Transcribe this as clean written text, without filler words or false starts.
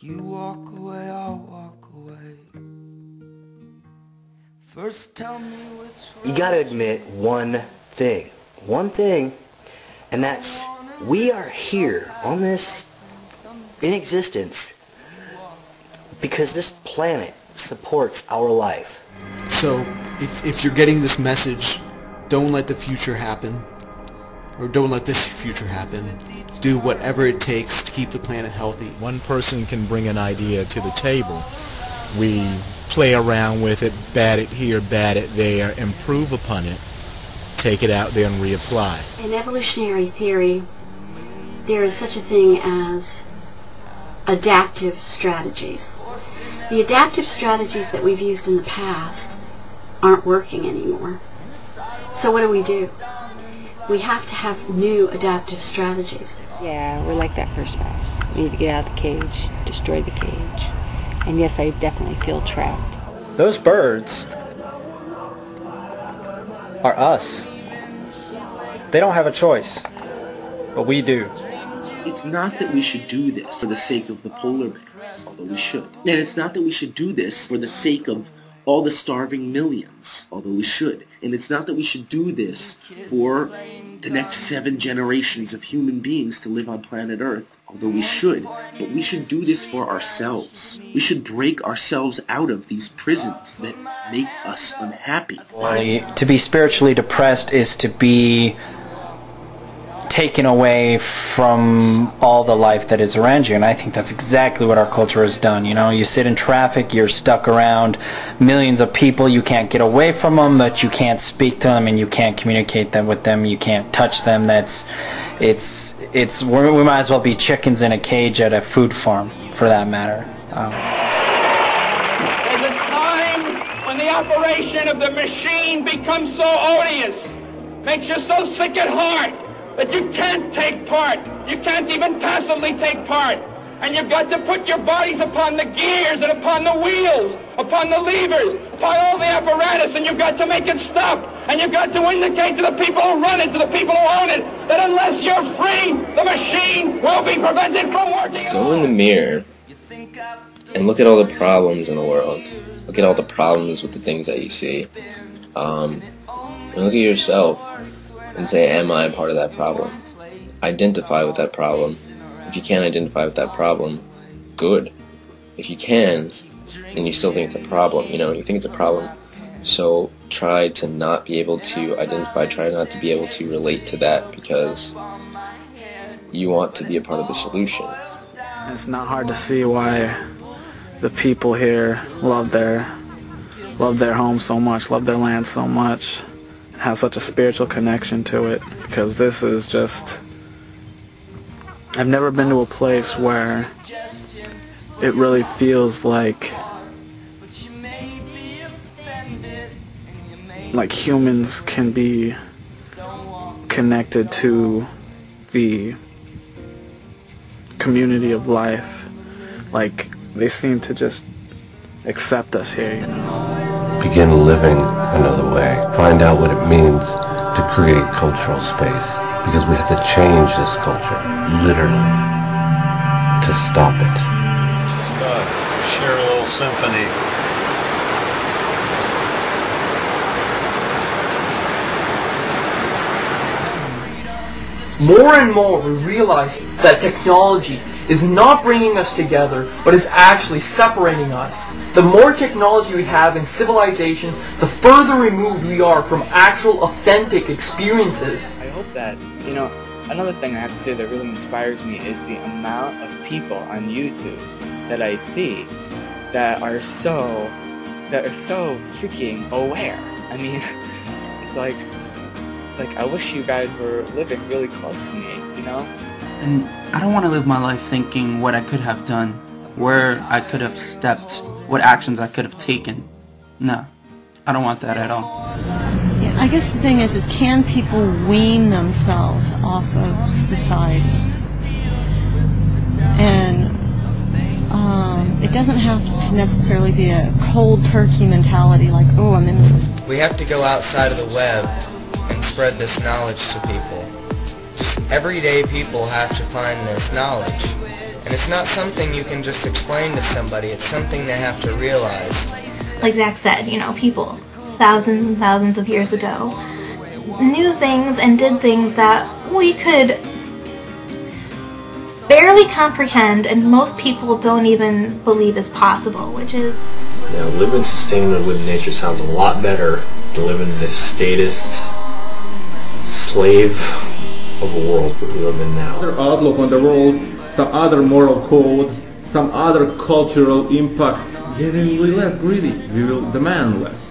You walk away, I'll walk away. First tell me which way. You gotta admit one thing, and that's we are here on this in existence because this planet supports our life. So if you're getting this message, don't let the future happen, or don't let this future happen. Do whatever it takes to keep the planet healthy. One person can bring an idea to the table. We play around with it, bat it here, bat it there, improve upon it, take it out there and reapply. In evolutionary theory, there is such a thing as adaptive strategies. The adaptive strategies that we've used in the past aren't working anymore. So what do? We have to have new adaptive strategies. Yeah, we're like that first mouse. We need to get out of the cage, destroy the cage. And yes, I definitely feel trapped. Those birds are us. They don't have a choice, but we do. It's not that we should do this for the sake of the polar bears, although we should. And it's not that we should do this for the sake of all the starving millions, although we should. And it's not that we should do this for the next 7 generations of human beings to live on planet Earth, although we should. But we should do this for ourselves. We should break ourselves out of these prisons that make us unhappy. To be spiritually depressed is to be taken away from all the life that is around you, and I think that's exactly what our culture has done. You know, you sit in traffic, you're stuck around millions of people, you can't get away from them, but you can't speak to them and you can't communicate with them, you can't touch them. We might as well be chickens in a cage at a food farm, for that matter. There's a time when the operation of the machine becomes so odious, makes you so sick at heart, that you can't take part. You can't even passively take part. And you've got to put your bodies upon the gears and upon the wheels, upon the levers, upon all the apparatus, and you've got to make it stop. And you've got to indicate to the people who run it, to the people who own it, that unless you're free, the machine will be prevented from working. Go in the mirror and look at all the problems in the world. Look at all the problems with the things that you see. And look at yourself and say, am I a part of that problem? Identify with that problem. If you can't identify with that problem, good. If you can, and you still think it's a problem, you think it's a problem, so try to not be able to identify, try not to be able to relate to that, because you want to be a part of the solution. It's not hard to see why the people here love their home so much, love their land so much, have such a spiritual connection to it, because this is just... I've never been to a place where it really feels like humans can be connected to the community of life. Like, they seem to just accept us here, Begin living another way. Find out what it means to create cultural space. Because we have to change this culture, literally, to stop it. Just share a little symphony. More and more we realize that technology is not bringing us together, but is actually separating us. The more technology we have in civilization, the further removed we are from actual authentic experiences. I hope that, another thing I have to say that really inspires me is the amount of people on YouTube that I see that are so freaking aware. I mean, it's like I wish you guys were living really close to me, And I don't want to live my life thinking what I could have done, where I could have stepped, what actions I could have taken. No, I don't want that at all. Yeah, I guess the thing is can people wean themselves off of society? And it doesn't have to necessarily be a cold turkey mentality like, oh, I'm in the system. We have to go outside of the web and spread this knowledge to people. Just everyday people have to find this knowledge. And it's not something you can just explain to somebody, it's something they have to realize. Like Zach said, you know, people thousands and thousands of years ago knew things and did things that we could barely comprehend, and most people don't even believe is possible, which is... You know, living sustainably with nature sounds a lot better than living in this statist, slave of a world that we live in now. Other outlook on the world, some other moral code, some other cultural impact, yeah, then we'll be less greedy, we will demand less.